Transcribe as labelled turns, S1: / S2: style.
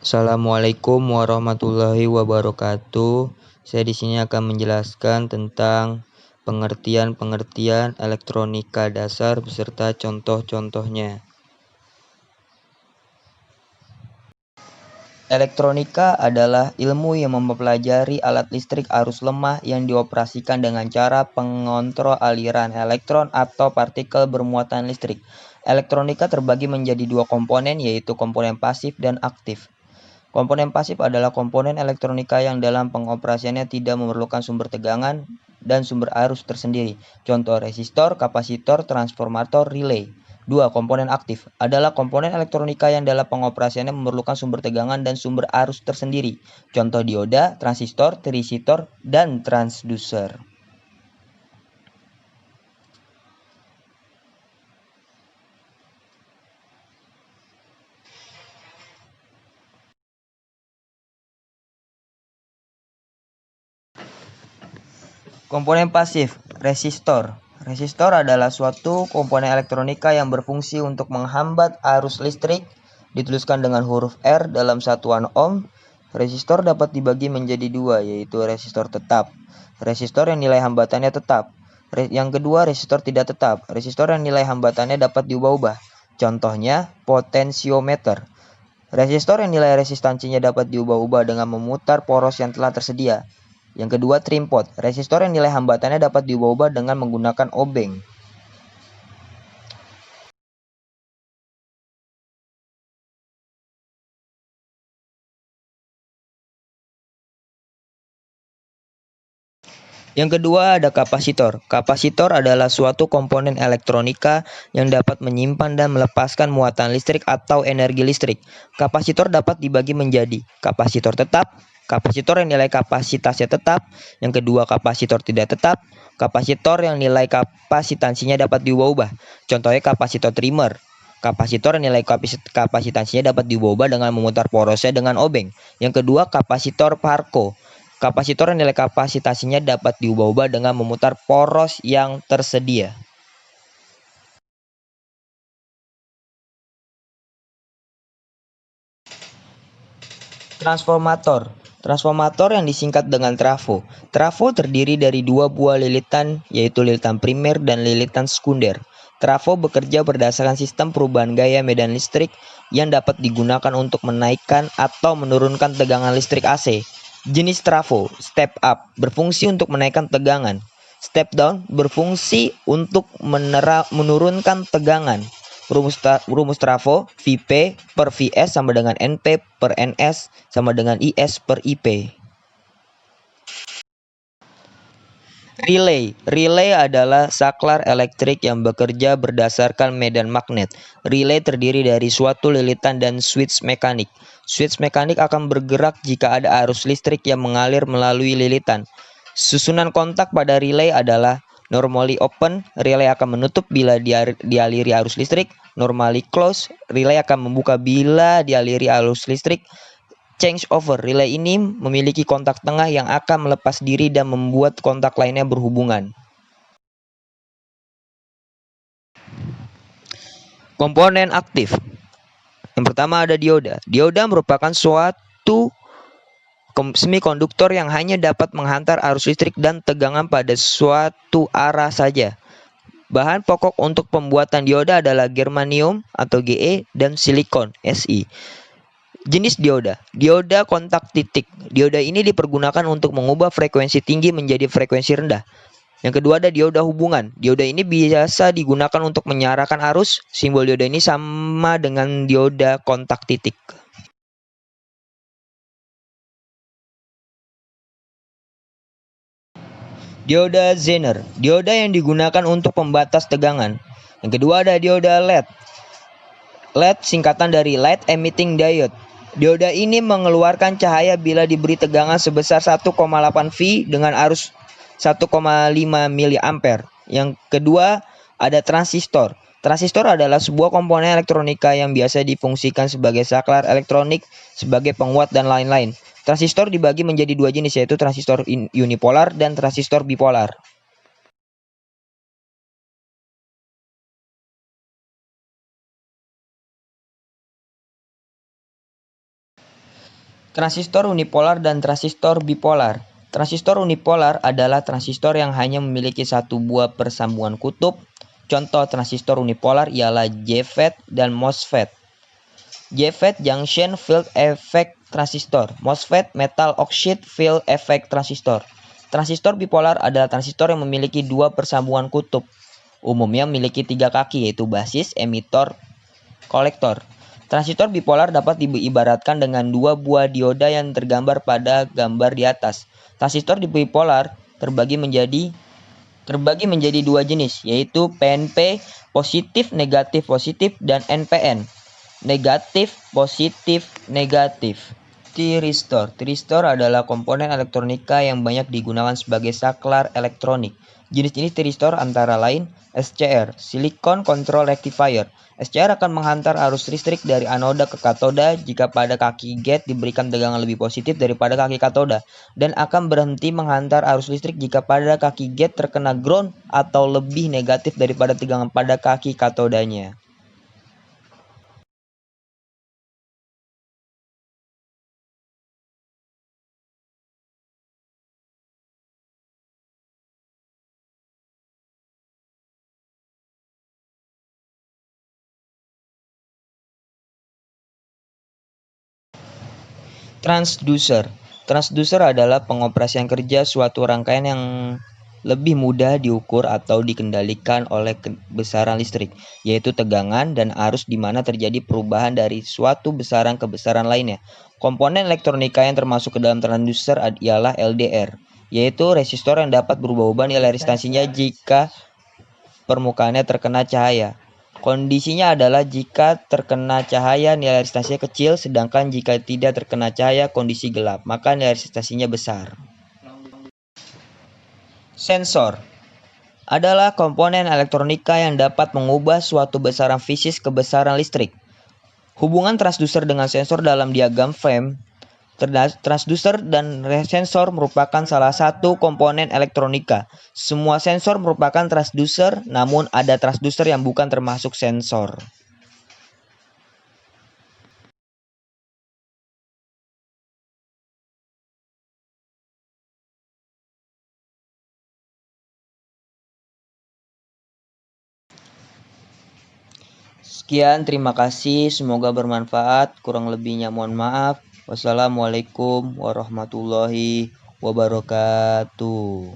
S1: Assalamualaikum warahmatullahi wabarakatuh. Saya di sini akan menjelaskan tentang pengertian-pengertian elektronika dasar beserta contoh-contohnya. Elektronika adalah ilmu yang mempelajari alat listrik arus lemah yang dioperasikan dengan cara pengontrol aliran elektron atau partikel bermuatan listrik. Elektronika terbagi menjadi dua komponen, yaitu komponen pasif dan aktif. Komponen pasif adalah komponen elektronika yang dalam pengoperasiannya tidak memerlukan sumber tegangan dan sumber arus tersendiri. Contoh resistor, kapasitor, transformator, relay. 2. Komponen aktif adalah komponen elektronika yang dalam pengoperasiannya memerlukan sumber tegangan dan sumber arus tersendiri. Contoh dioda, transistor, tristor, dan transducer. Komponen pasif, resistor. Resistor adalah suatu komponen elektronika yang berfungsi untuk menghambat arus listrik, dituliskan dengan huruf R dalam satuan ohm. Resistor dapat dibagi menjadi dua, yaitu resistor tetap. Resistor yang nilai hambatannya tetap. Yang kedua, resistor tidak tetap. Resistor yang nilai hambatannya dapat diubah-ubah. Contohnya, potensiometer. Resistor yang nilai resistansinya dapat diubah-ubah dengan memutar poros yang telah tersedia. Yang kedua, trim pot. Resistor yang nilai hambatannya dapat diubah-ubah dengan menggunakan obeng. Yang kedua ada kapasitor. Kapasitor adalah suatu komponen elektronika yang dapat menyimpan dan melepaskan muatan listrik atau energi listrik. Kapasitor dapat dibagi menjadi kapasitor tetap, kapasitor yang nilai kapasitasnya tetap, yang kedua kapasitor tidak tetap, kapasitor yang nilai kapasitansinya dapat diubah-ubah. Contohnya kapasitor trimmer. Kapasitor yang nilai kapasitansinya dapat diubah-ubah dengan memutar porosnya dengan obeng. Yang kedua kapasitor Parco. Kapasitor yang nilai kapasitasnya dapat diubah-ubah dengan memutar poros yang tersedia. Transformator. Transformator yang disingkat dengan trafo. Trafo terdiri dari dua buah lilitan, yaitu lilitan primer dan lilitan sekunder. Trafo bekerja berdasarkan sistem perubahan gaya medan listrik yang dapat digunakan untuk menaikkan atau menurunkan tegangan listrik AC. Jenis trafo, step up, berfungsi untuk menaikkan tegangan. Step down berfungsi untuk menurunkan tegangan. Rumus trafo Vp per Vs sama dengan Np per Ns sama dengan Is per Ip. Relay adalah saklar elektrik yang bekerja berdasarkan medan magnet. Relay terdiri dari suatu lilitan dan switch mekanik. Switch mekanik akan bergerak jika ada arus listrik yang mengalir melalui lilitan. Susunan kontak pada relay adalah normally open, relay akan menutup bila dialiri arus listrik. Normally close, relay akan membuka bila dialiri arus listrik. Change over, relay ini memiliki kontak tengah yang akan melepas diri dan membuat kontak lainnya berhubungan. Komponen aktif. Yang pertama ada dioda. Dioda merupakan suatu semikonduktor yang hanya dapat menghantar arus listrik dan tegangan pada suatu arah saja. Bahan pokok untuk pembuatan dioda adalah germanium atau Ge dan silikon Si. Jenis dioda. Dioda kontak titik. Dioda ini dipergunakan untuk mengubah frekuensi tinggi menjadi frekuensi rendah. Yang kedua ada dioda hubungan. Dioda ini biasa digunakan untuk menyalakan arus. Simbol dioda ini sama dengan dioda kontak titik. Dioda Zener. Dioda yang digunakan untuk pembatas tegangan. Yang kedua ada dioda LED. LED singkatan dari Light Emitting Diode. Dioda ini mengeluarkan cahaya bila diberi tegangan sebesar 1,8 V dengan arus 1,5 mA. Yang kedua ada transistor. Transistor adalah sebuah komponen elektronika yang biasa difungsikan sebagai saklar elektronik, sebagai penguat dan lain-lain. Transistor dibagi menjadi dua jenis, yaitu transistor unipolar dan transistor bipolar. Transistor unipolar dan transistor bipolar. Transistor unipolar adalah transistor yang hanya memiliki satu buah persambungan kutub. Contoh transistor unipolar ialah JFET dan MOSFET. JFET Junction Field Effect Transistor, MOSFET Metal Oxide Field Effect Transistor. Transistor bipolar adalah transistor yang memiliki dua persambungan kutub. Umumnya memiliki tiga kaki, yaitu basis, emitor, kolektor. Transistor bipolar dapat diibaratkan dengan dua buah dioda yang tergambar pada gambar di atas. Transistor bipolar terbagi menjadi dua jenis, yaitu PNP positif negatif positif dan NPN negatif positif negatif. Tiristor adalah komponen elektronika yang banyak digunakan sebagai saklar elektronik. Jenis-jenis tiristor antara lain SCR, Silicon Control Rectifier. SCR akan menghantar arus listrik dari anoda ke katoda jika pada kaki gate diberikan tegangan lebih positif daripada kaki katoda, dan akan berhenti menghantar arus listrik jika pada kaki gate terkena ground atau lebih negatif daripada tegangan pada kaki katodanya. Transducer. Transducer adalah pengoperasian kerja suatu rangkaian yang lebih mudah diukur atau dikendalikan oleh besaran listrik, yaitu tegangan dan arus di mana terjadi perubahan dari suatu besaran ke besaran lainnya. Komponen elektronika yang termasuk ke dalam transducer ialah LDR, yaitu resistor yang dapat berubah-ubah nilai resistansinya jika permukaannya terkena cahaya. Kondisinya adalah jika terkena cahaya nilai resistansinya kecil, sedangkan jika tidak terkena cahaya kondisi gelap, maka nilai resistansinya besar. Sensor adalah komponen elektronika yang dapat mengubah suatu besaran fisik ke besaran listrik. Hubungan transducer dengan sensor dalam diagram frame. Transducer dan sensor merupakan salah satu komponen elektronika. Semua sensor merupakan transducer, namun ada transducer yang bukan termasuk sensor. Sekian, terima kasih. Semoga bermanfaat. Kurang lebihnya mohon maaf. Wassalamualaikum warahmatullahi wabarakatuh.